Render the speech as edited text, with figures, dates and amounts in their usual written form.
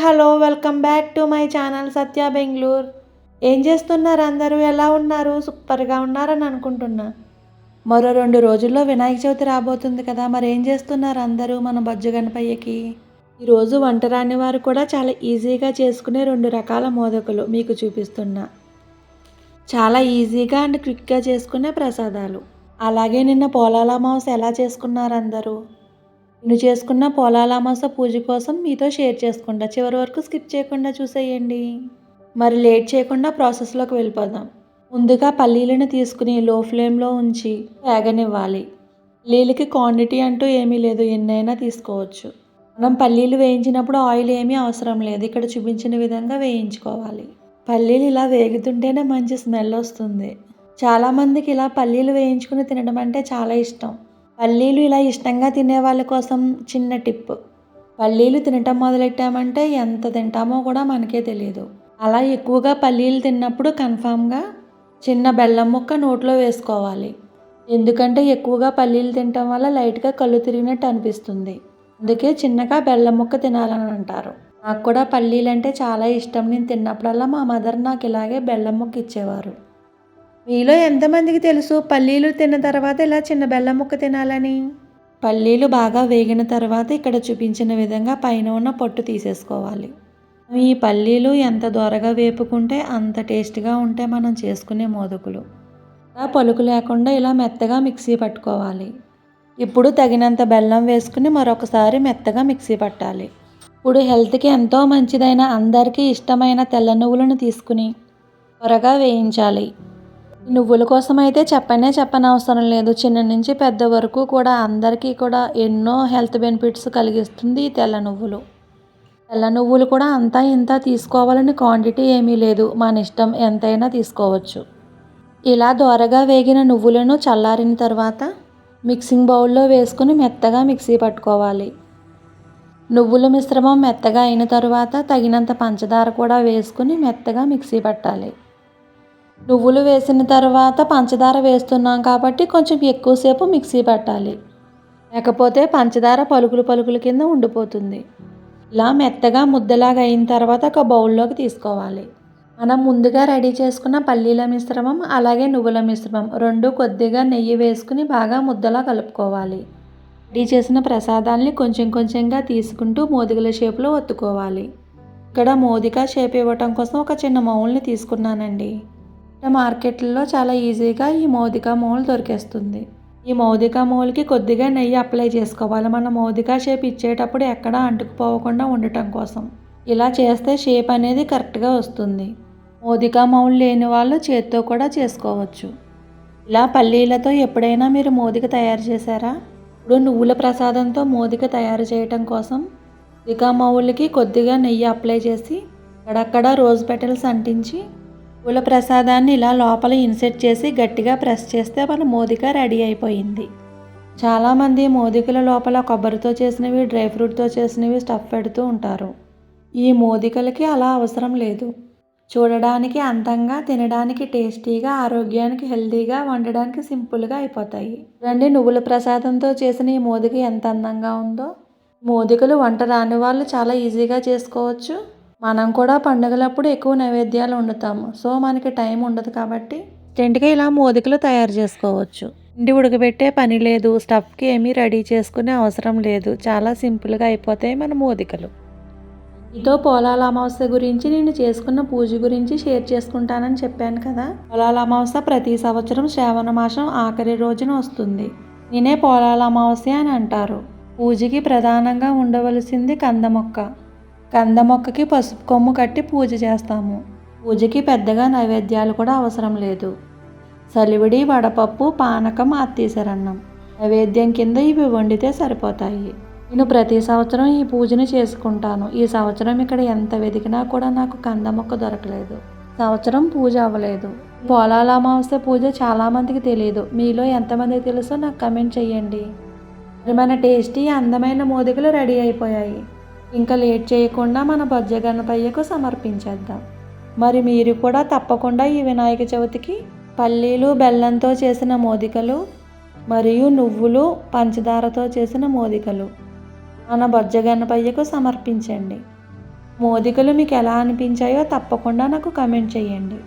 Hello welcome back to my channel Satya Bengaluru. ఏం చేస్తున్నారు అందరూ? ఎలా ఉన్నారు? సూపర్గా ఉన్నారని అనుకుంటున్నా. మరో 2 రోజుల్లో వినాయక చవితి రాబోతుంది కదా, మరి ఏం చేస్తున్నారు అందరూ మన బొజ్జ గణపయ్యకి? ఈరోజు వంట రాని వారు కూడా చాలా ఈజీగా చేసుకునే 2 రకాల మోదకులు మీకు చూపిస్తున్నా. చాలా ఈజీగా అండ్ క్విక్గా చేసుకునే ప్రసాదాలు. అలాగే నిన్న పోలాల అమావాస్య ఎలా చేసుకున్నారు అందరూ? నేను చేసుకున్న పోలాల అమావాస్య పూజ కోసం మీతో షేర్ చేసుకుంటా. చివరి వరకు స్కిప్ చేయకుండా చూసేయండి. మరి లేట్ చేయకుండా ప్రాసెస్లోకి వెళ్ళిపోదాం. ముందుగా పల్లీలను తీసుకుని లో ఫ్లేమ్లో ఉంచి వేగనివ్వాలి. పల్లీలకి క్వాంటిటీ అంటూ ఏమీ లేదు, ఎన్నైనా తీసుకోవచ్చు. మనం పల్లీలు వేయించినప్పుడు ఆయిల్ ఏమీ అవసరం లేదు. ఇక్కడ చూపించిన విధంగా వేయించుకోవాలి. పల్లీలు ఇలా వేగుతుంటేనే మంచి స్మెల్ వస్తుంది. చాలామందికి ఇలా పల్లీలు వేయించుకుని తినడం అంటే చాలా ఇష్టం. పల్లీలు ఇలా ఇష్టంగా తినే వాళ్ళ కోసం చిన్న టిప్. పల్లీలు తినటం మొదలెట్టామంటే ఎంత తింటామో కూడా మనకే తెలియదు. అలా ఎక్కువగా పల్లీలు తిన్నప్పుడు కన్ఫామ్గా చిన్న బెల్లం ముక్క నోట్లో వేసుకోవాలి. ఎందుకంటే ఎక్కువగా పల్లీలు తినటం వల్ల లైట్గా కళ్ళు తిరిగినట్టు అనిపిస్తుంది. అందుకే చిన్నగా బెల్లం ముక్క తినాలని అంటారు. నాకు కూడా పల్లీలు అంటే చాలా ఇష్టం. నేను తిన్నప్పుడల్లా మా మదర్ నాకు ఇలాగే బెల్లం ముక్క ఇచ్చేవారు. మీలో ఎంతమందికి తెలుసు పల్లీలు తిన్న తర్వాత ఇలా చిన్న బెల్లం ముక్క తినాలని? పల్లీలు బాగా వేగిన తర్వాత ఇక్కడ చూపించిన విధంగా పైన ఉన్న పొట్టు తీసేసుకోవాలి. ఈ పల్లీలు ఎంత దోరగా వేపుకుంటే అంత టేస్ట్గా ఉంటే మనం చేసుకునే మోదకులు. ఇలా పలుకు లేకుండా ఇలా మెత్తగా మిక్సీ పట్టుకోవాలి. ఇప్పుడు తగినంత బెల్లం వేసుకుని మరొకసారి మెత్తగా మిక్సీ పట్టాలి. ఇప్పుడు హెల్త్కి ఎంతో మంచిదైన అందరికీ ఇష్టమైన తెల్ల నువ్వులను తీసుకుని త్వరగా వేయించాలి. నువ్వుల కోసం అయితే చెప్పనవసరం లేదు. చిన్న నుంచి పెద్ద వరకు కూడా అందరికీ కూడా ఎన్నో హెల్త్ బెనిఫిట్స్ కలిగిస్తుంది ఈ తెల్ల నువ్వులు. తెల్ల నువ్వులు కూడా అంతా ఇంత తీసుకోవాలని క్వాంటిటీ ఏమీ లేదు, మన ఇష్టం, ఎంతైనా తీసుకోవచ్చు. ఇలా దోరగా వేగిన నువ్వులను చల్లారిన తర్వాత మిక్సింగ్ బౌల్లో వేసుకుని మెత్తగా మిక్సీ పట్టుకోవాలి. నువ్వుల మిశ్రమం మెత్తగా అయిన తర్వాత తగినంత పంచదార కూడా వేసుకుని మెత్తగా మిక్సీ పట్టాలి. నువ్వులు వేసిన తర్వాత పంచదార వేస్తున్నాం కాబట్టి కొంచెం ఎక్కువసేపు మిక్సీ పట్టాలి, లేకపోతే పంచదార పలుకులు కింద ఉండిపోతుంది. ఇలా మెత్తగా ముద్దలాగా అయిన తర్వాత ఒక బౌల్లోకి తీసుకోవాలి. మనం ముందుగా రెడీ చేసుకున్న పల్లీల మిశ్రమం అలాగే నువ్వుల మిశ్రమం రెండు కొద్దిగా నెయ్యి వేసుకుని బాగా ముద్దలా కలుపుకోవాలి. రెడీ చేసిన ప్రసాదాల్ని కొంచెం కొంచెంగా తీసుకుంటూ మోదికల షేప్లో ఒత్తుకోవాలి. ఇక్కడ మోదిక షేప్ ఇవ్వటం కోసం ఒక చిన్న మౌల్ని తీసుకున్నానండి. మార్కెట్లలో చాలా ఈజీగా ఈ మోదిక మౌల్ దొరికేస్తుంది. ఈ మోదిక మౌల్కి కొద్దిగా నెయ్యి అప్లై చేసుకోవాలి. మన మోదిక షేప్ ఇచ్చేటప్పుడు ఎక్కడా అంటుకుపోకుండా ఉండటం కోసం. ఇలా చేస్తే షేప్ అనేది కరెక్ట్గా వస్తుంది. మోదిక మౌల్ లేని వాళ్ళు చేత్తో కూడా చేసుకోవచ్చు. ఇలా పల్లీలతో ఎప్పుడైనా మీరు మోదిక తయారు చేశారా? ఇప్పుడు నువ్వుల ప్రసాదంతో మోదిక తయారు చేయటం కోసం మోదిక మౌల్కి కొద్దిగా నెయ్యి అప్లై చేసి అక్కడక్కడ రోజ్ పెటల్స్ అంటించి పూల ప్రసాదాన్ని ఇలా లోపల ఇన్సెట్ చేసి గట్టిగా ప్రెస్ చేస్తే మన మోదిక రెడీ అయిపోయింది. చాలామంది మోదికల లోపల కొబ్బరితో చేసినవి, డ్రై ఫ్రూట్తో చేసినవి స్టఫ్ పెడుతూ ఉంటారు. ఈ మోదికలకి అలా అవసరం లేదు. చూడడానికి అందంగా, తినడానికి టేస్టీగా, ఆరోగ్యానికి హెల్తీగా, వండడానికి సింపుల్గా అయిపోతాయి. రండి, నువ్వుల ప్రసాదంతో చేసిన ఈ మోదిక ఎంత అందంగా ఉందో. మోదికలు వంట రాని వాళ్ళు చాలా ఈజీగా చేసుకోవచ్చు. మనం కూడా పండుగలప్పుడు ఎక్కువ నైవేద్యాలు వండుతాము. సో మనకి టైం ఉండదు కాబట్టి ఇన్స్టెంట్గా ఇలా మోదికలు తయారు చేసుకోవచ్చు. పిండి ఉడకబెట్టే పని లేదు, స్టఫ్కి ఏమీ రెడీ చేసుకునే అవసరం లేదు. చాలా సింపుల్గా అయిపోతాయి మన మోదికలు. ఇదో పోలాల అమావాస్య గురించి నేను చేసుకున్న పూజ గురించి షేర్ చేసుకుంటానని చెప్పాను కదా. పోలాల అమావాస్య ప్రతి సంవత్సరం శ్రావణ మాసం ఆఖరి రోజున వస్తుంది. నేనే పోలాల అమావాస్య అని అంటారు. పూజకి ప్రధానంగా ఉండవలసింది కంద మొక్క. కంద మొక్కకి పసుపు కొమ్ము కట్టి పూజ చేస్తాము. పూజకి పెద్దగా నైవేద్యాలు కూడా అవసరం లేదు. సలివిడి, వడపప్పు, పానకం, అత్తీసరన్నం నైవేద్యం కింద ఇవి వండితే సరిపోతాయి. నేను ప్రతి సంవత్సరం ఈ పూజను చేసుకుంటాను. ఈ సంవత్సరం ఇక్కడ ఎంత వెతికినా కూడా నాకు కంద మొక్క దొరకలేదు. సంవత్సరం పూజ అవ్వలేదు. పోలాల అమావాస్య పూజ చాలామందికి తెలియదు. మీలో ఎంతమందికి తెలుసో నాకు కమెంట్ చేయండి. మరి మన టేస్టీ అందమైన మోదికలు రెడీ అయిపోయాయి. ఇంకా లేట్ చేయకుండా మన బొజ్జ గణపయ్యకు సమర్పించేద్దాం. మరి మీరు కూడా తప్పకుండా ఈ వినాయక చవితికి పల్లీలు, బెల్లంతో చేసిన మోదికలు మరియు నువ్వులు, పంచదారతో చేసిన మోదికలు మన బొజ్జ గణపయ్యకు సమర్పించండి. మోదికలు మీకు ఎలా అనిపించాయో తప్పకుండా నాకు కమెంట్ చేయండి.